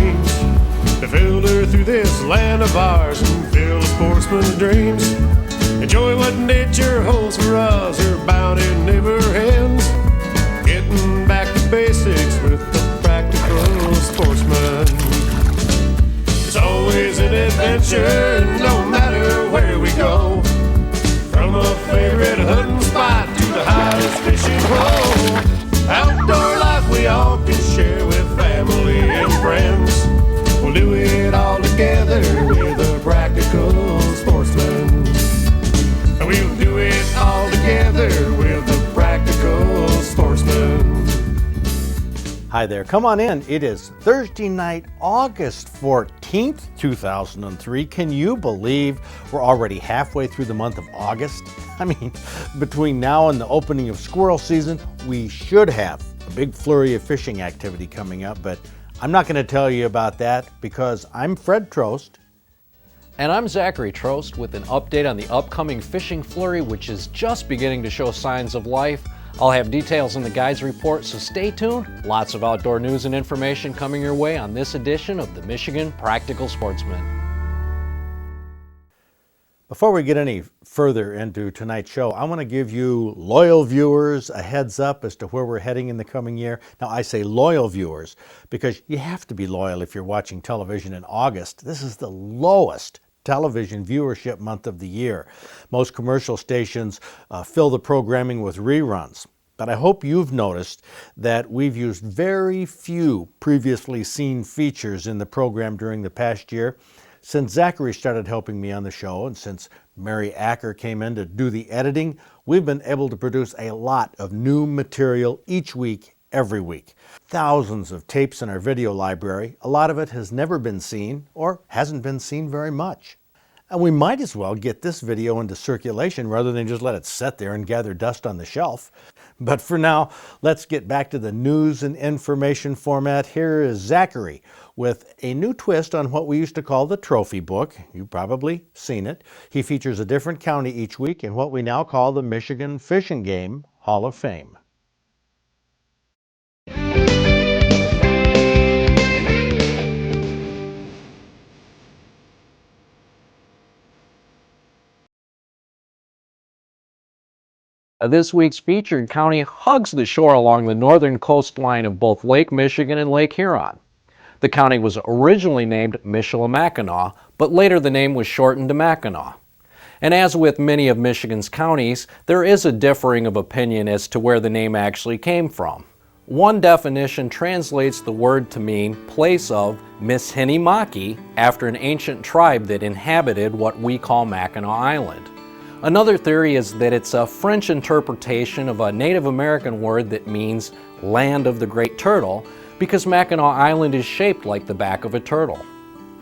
dreams to filter through this land of ours and fill a sportsman's dreams. Enjoy what nature holds for us, her bounty never ends. Getting back to basics with the practical sportsman. It's always an adventure, no matter where we go. From a favorite hunting spot to the hottest fishing hole. Outdoor life we all can share with family and friends. We'll do it all together with a practical sportsman. We'll do it all together with a practical sportsman. Hi there, come on in. It is Thursday night, August 14th, 2003. Can you believe we're already halfway through the month of August? I mean, between now and the opening of squirrel season, we should have a big flurry of fishing activity coming up, but I'm not going to tell you about that because I'm Fred Trost. And I'm Zachary Trost with an update on the upcoming fishing flurry, which is just beginning to show signs of life. I'll have details in the guides report, so stay tuned. Lots of outdoor news and information coming your way on this edition of the Michigan Practical Sportsman. Before we get any further into tonight's show, I want to give you loyal viewers a heads up as to where we're heading in the coming year. Now, I say loyal viewers because you have to be loyal if you're watching television in August. This is the lowest television viewership month of the year. Most commercial stations fill the programming with reruns. But I hope you've noticed that we've used very few previously seen features in the program during the past year. Since Zachary started helping me on the show and since Mary Acker came in to do the editing, we've been able to produce a lot of new material each week, every week. Thousands of tapes in our video library. A lot of it has never been seen or hasn't been seen very much. And we might as well get this video into circulation rather than just let it sit there and gather dust on the shelf. But for now, let's get back to the news and information format. Here is Zachary with a new twist on what we used to call the trophy book. You've probably seen it. He features a different county each week in what we now call the Michigan Fishing Game Hall of Fame. This week's featured county hugs the shore along the northern coastline of both Lake Michigan and Lake Huron. The county was originally named Michilimackinac, but later the name was shortened to Mackinac. And as with many of Michigan's counties, there is a differing of opinion as to where the name actually came from. One definition translates the word to mean place of Missinimaki, after an ancient tribe that inhabited what we call Mackinac Island. Another theory is that it's a French interpretation of a Native American word that means land of the great turtle, because Mackinac Island is shaped like the back of a turtle.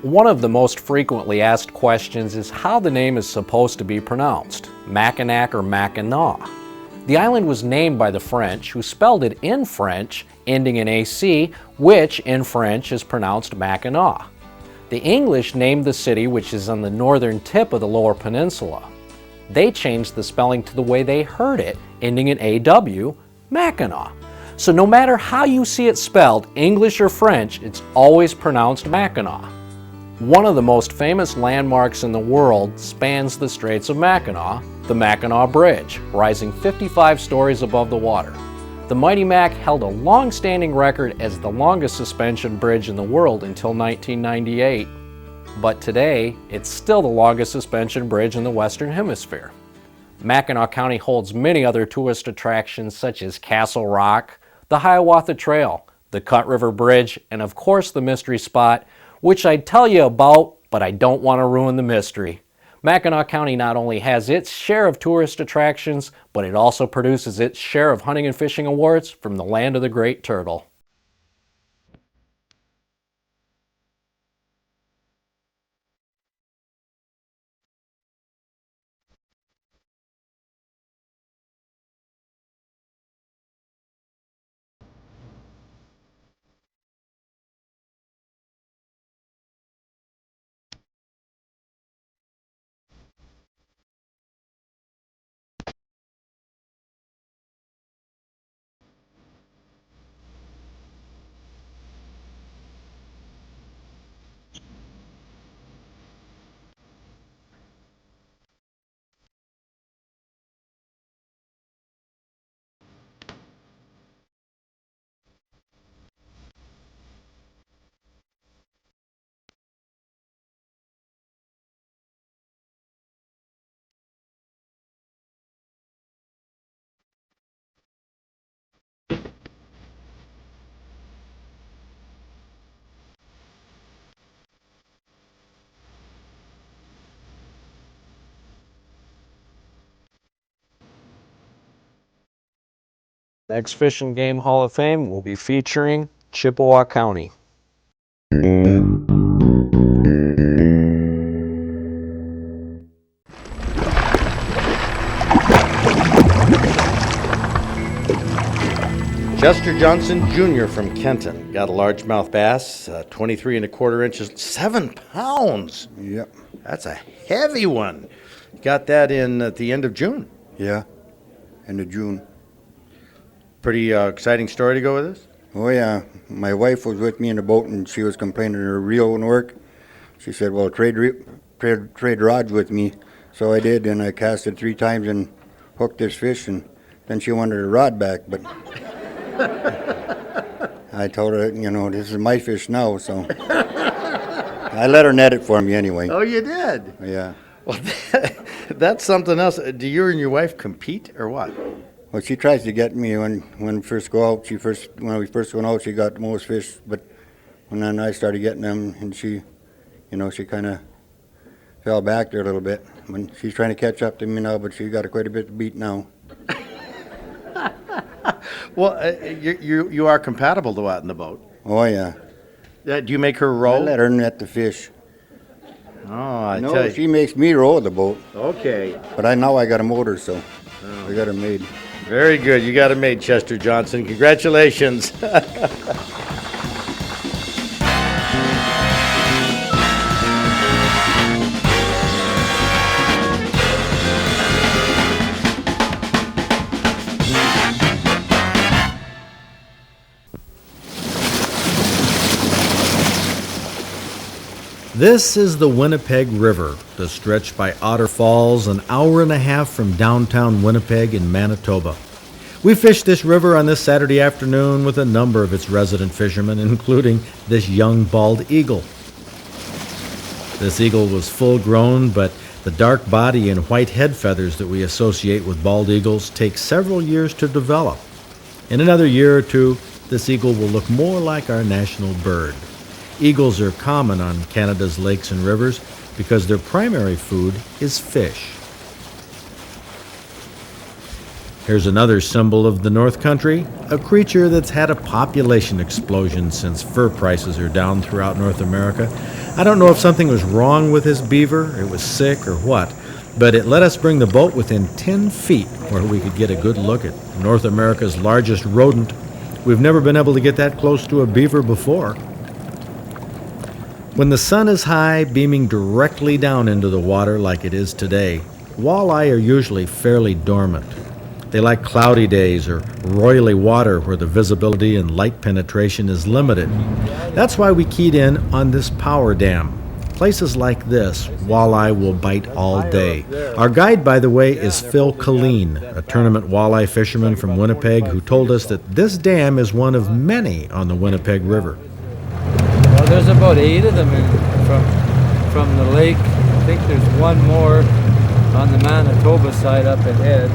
One of the most frequently asked questions is how the name is supposed to be pronounced, Mackinac or Mackinac. The island was named by the French, who spelled it in French, ending in AC, which in French is pronounced Mackinac. The English named the city, which is on the northern tip of the Lower Peninsula. They changed the spelling to the way they heard it, ending in AW, Mackinac. So no matter how you see it spelled, English or French, it's always pronounced Mackinac. One of the most famous landmarks in the world spans the Straits of Mackinac, the Mackinac Bridge, rising 55 stories above the water. The Mighty Mac held a long-standing record as the longest suspension bridge in the world until 1998. But today, it's still the longest suspension bridge in the Western Hemisphere. Mackinac County holds many other tourist attractions such as Castle Rock, the Hiawatha Trail, the Cut River Bridge, and of course the Mystery Spot, which I'd tell you about, but I don't want to ruin the mystery. Mackinac County not only has its share of tourist attractions, but it also produces its share of hunting and fishing awards from the land of the great turtle. Next Fish and Game Hall of Fame will be featuring Chippewa County. Chester Johnson Jr. from Kenton got a largemouth bass, 23 1/4 inches, 7 pounds. Yep. That's a heavy one. Got that in at the end of June. Yeah. End of June. Pretty exciting story to go with this. Oh yeah. My wife was with me in the boat and she was complaining her reel wouldn't work. She said, "Well, trade rods with me." So I did, and I casted 3 times and hooked this fish, and then she wanted her rod back, but I told her, this is my fish now, so I let her net it for me anyway. Oh, you did? Yeah. Well, that's something else. Do you and your wife compete or what? Well, she tries to get me when we first go out. When we first went out, she got the most fish, but when then I started getting them, and she kind of fell back there a little bit. When she's trying to catch up to me now, but she got quite a bit to beat now. Well, you are compatible though out in the boat. Oh yeah. Do you make her row? I let her net the fish. Oh, I tell No, you. she makes me row the boat. Okay. But I got a motor, so I got her made. Very good. You got it made, Chester Johnson. Congratulations. This is the Winnipeg River, the stretch by Otter Falls, an hour and a half from downtown Winnipeg in Manitoba. We fished this river on this Saturday afternoon with a number of its resident fishermen, including this young bald eagle. This eagle was full grown, but the dark body and white head feathers that we associate with bald eagles take several years to develop. In another year or two, this eagle will look more like our national bird. Eagles are common on Canada's lakes and rivers because their primary food is fish. Here's another symbol of the North Country, a creature that's had a population explosion since fur prices are down throughout North America. I don't know if something was wrong with this beaver, it was sick or what, but it let us bring the boat within 10 feet where we could get a good look at North America's largest rodent. We've never been able to get that close to a beaver before. When the sun is high, beaming directly down into the water like it is today, walleye are usually fairly dormant. They like cloudy days or roily water where the visibility and light penetration is limited. That's why we keyed in on this power dam. Places like this, walleye will bite all day. Our guide, by the way, is Phil Colleen, a tournament walleye fisherman from Winnipeg who told us that this dam is one of many on the Winnipeg River. Well, there's about 8 of them from the lake. I think there's one more on the Manitoba side up ahead.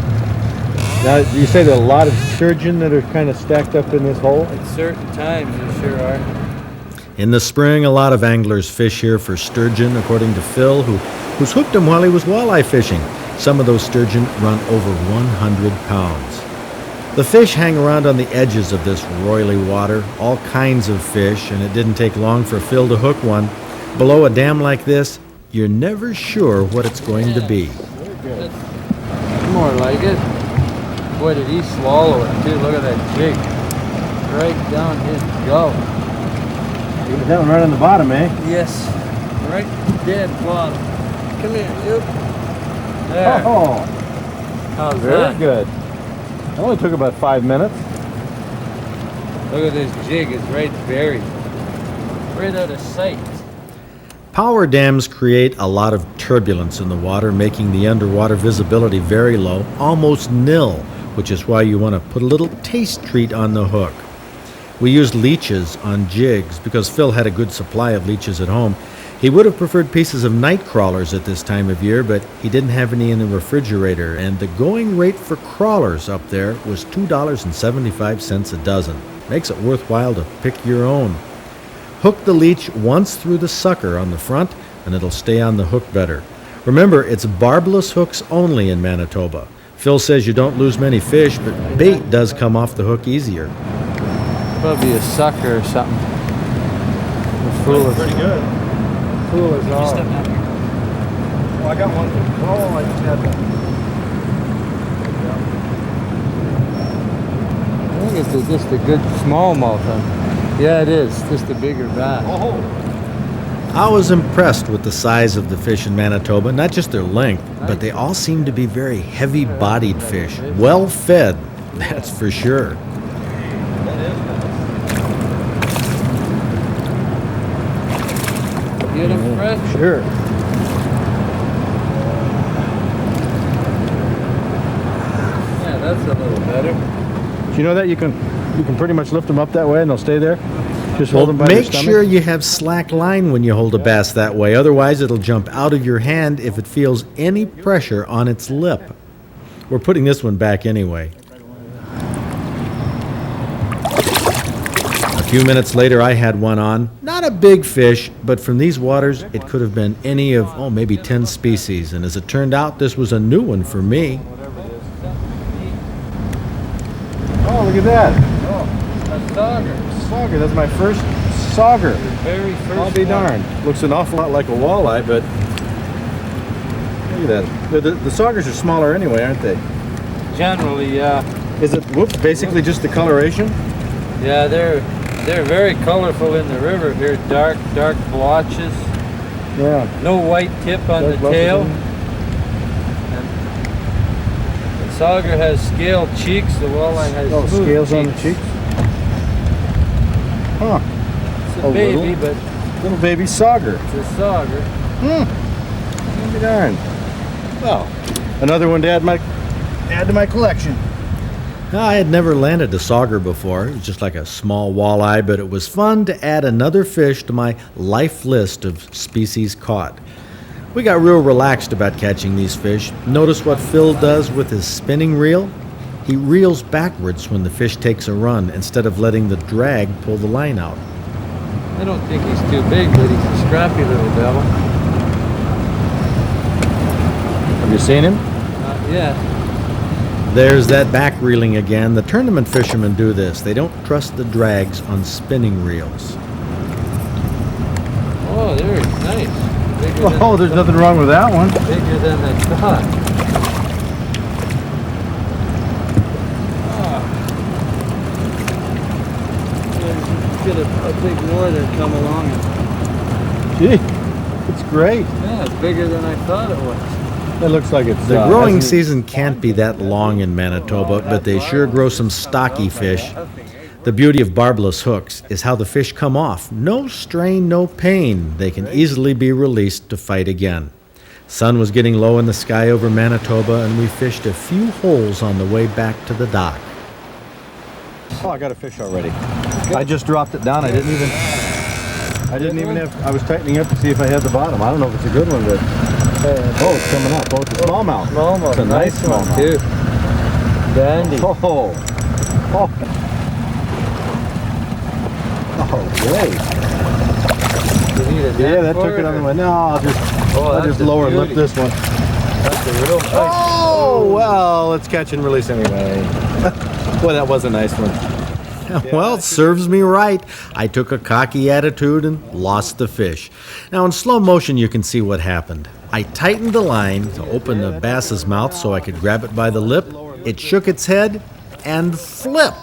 Now, you say there are a lot of sturgeon that are kind of stacked up in this hole? At certain times, there sure are. In the spring, a lot of anglers fish here for sturgeon, according to Phil, who's hooked them while he was walleye fishing. Some of those sturgeon run over 100 pounds. The fish hang around on the edges of this roily water, all kinds of fish, and it didn't take long for Phil to hook one. Below a dam like this, you're never sure what it's going to be. More like it. Boy, did he swallow it, too. Look at that jig. Right down his gullet. You got that one right on the bottom, eh? Yes. Right dead bottom. Come here, you. There. Oh, How's very that? good. It only took about 5 minutes. Look at this jig. It's right buried. Right out of sight. Power dams create a lot of turbulence in the water, making the underwater visibility very low, almost nil, which is why you want to put a little taste treat on the hook. We used leeches on jigs because Phil had a good supply of leeches at home. He would have preferred pieces of night crawlers at this time of year, but he didn't have any in the refrigerator, and the going rate for crawlers up there was $2.75 a dozen. Makes it worthwhile to pick your own. Hook the leech once through the sucker on the front, and it'll stay on the hook better. Remember, it's barbless hooks only in Manitoba. Phil Phil says you don't lose many fish, but bait does come off the hook easier. Probably a sucker or something. Fool Pretty good. Fool us all. Well, I got one. Oh, I just had one. I think it's just a good smallmouth. Yeah, it is. Just a bigger bass. Oh, I was impressed with the size of the fish in Manitoba, not just their length, but they all seem to be very heavy-bodied fish, well fed, that's for sure. Get them fresh? Sure. Yeah, that's a little better. do you know that you can pretty much lift them up that way and they'll stay there? Just Well, hold them by their make stomach. sure you have slack line when you hold a bass that way, otherwise it'll jump out of your hand if it feels any pressure on its lip. We're putting this one back anyway. A few minutes later, I had one on. Not a big fish, but from these waters, it could have been any of, maybe 10 species. And as it turned out, this was a new one for me. Oh, look at that. A sauger. Sauger. That's my first sauger. The very first I'll be one. darned. Looks an awful lot like a walleye, but look at that. The saugers are smaller anyway, aren't they? Generally, yeah. Is it, basically just the coloration? Yeah, they're very colorful in the river here. Dark blotches. Yeah. No white tip on Dark the blotches tail. on The sauger has scaled cheeks. The walleye has Oh, smooth scales on the cheeks. cheeks. Huh. It's a A baby, little. but Little baby sauger. it's a sauger. I'll be darned. Well, another one to add to my collection. I had never landed a sauger before. It was just like a small walleye, but it was fun to add another fish to my life list of species caught. We got real relaxed about catching these fish. Notice what Phil does with his spinning reel? He reels backwards when the fish takes a run instead of letting the drag pull the line out. I don't think he's too big, but he's a scrappy little devil. Have you seen him? Yeah. There's that back reeling again. The tournament fishermen do this. They don't trust the drags on spinning reels. Oh, they're nice. Bigger than, Oh, there's nothing wrong with that one. bigger than I thought. Get a big northern come along. Gee, it's great. Yeah, it's bigger than I thought it was. It looks like it's The growing hasn't- season can't be that long in Manitoba, but they sure grow some stocky fish. The beauty of barbless hooks is how the fish come off. No strain, no pain. They can easily be released to fight again. Sun was getting low in the sky over Manitoba, and we fished a few holes on the way back to the dock. Oh, I got a fish already. I just dropped it down. I didn't even have. I was tightening up to see if I had the bottom. I don't know if it's a good one, but oh, it's coming up. Oh, it's a smallmouth. Smallmouth. It's a nice one smallmouth. too. Dandy. Oh, oh, oh, great. You need a net Yeah, that for took it on the or- way. No, I'll just that's a lower and lift beauty. this one. That's a real nice. Oh, well, it's catch and release anyway. Boy, that was a nice one. Well, it serves me right. I took a cocky attitude and lost the fish. Now, in slow motion, you can see what happened. I tightened the line to open the bass's mouth so I could grab it by the lip. It shook its head and flip.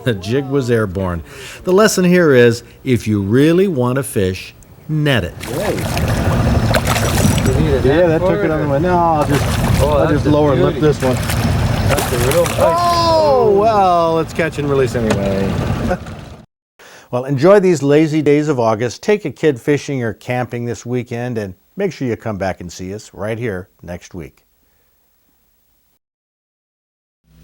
The jig was airborne. The lesson here is, if you really want to fish, net it. You need a Yeah, net that for took it on the or- way. No, I'll that's just a lower and lift beauty. this one. That's a real nice. Oh, well, it's catch and release anyway. Well, enjoy these lazy days of August. Take a kid fishing or camping this weekend, and make sure you come back and see us right here next week.